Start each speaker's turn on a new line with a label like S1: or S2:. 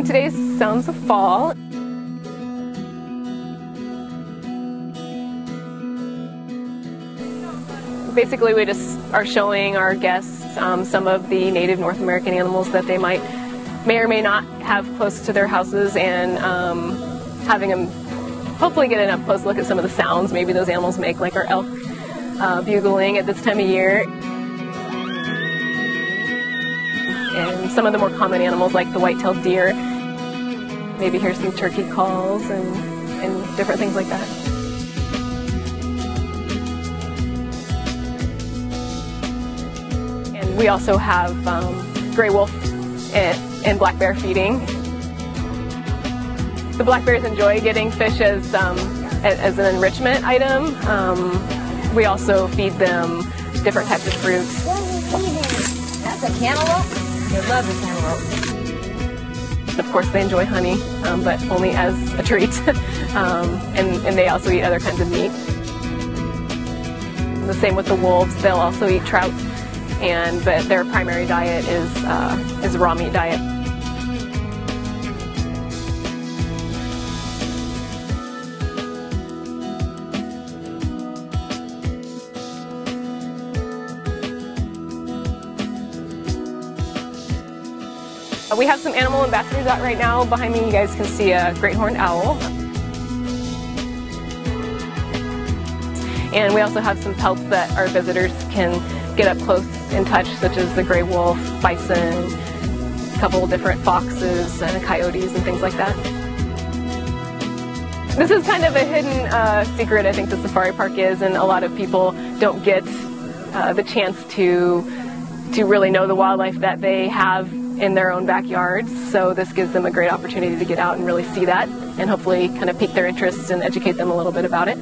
S1: Today's Sounds of Fall. Basically, we just are showing our guests some of the native North American animals that they may or may not have close to their houses, and having them hopefully get an up-close look at some of the sounds maybe those animals make, like our elk bugling at this time of year. And some of the more common animals like the white-tailed deer. Maybe hear some turkey calls and different things like that. And we also have gray wolf and black bear feeding. The black bears enjoy getting fish as an enrichment item. We also feed them different types of fruits.
S2: That's a cantaloupe. I love the cantaloupe.
S1: Of course, they enjoy honey, but only as a treat. And they also eat other kinds of meat. The same with the wolves. They'll also eat trout, but their primary diet is a raw meat diet. We have some animal ambassadors out right now. Behind me you guys can see a great horned owl. And we also have some pelts that our visitors can get up close and touch, such as the gray wolf, bison, a couple of different foxes and coyotes and things like that. This is kind of a hidden secret, I think, the safari park is, and a lot of people don't get the chance to really know the wildlife that they have in their own backyards. So this gives them a great opportunity to get out and really see that, and hopefully kind of pique their interest and educate them a little bit about it.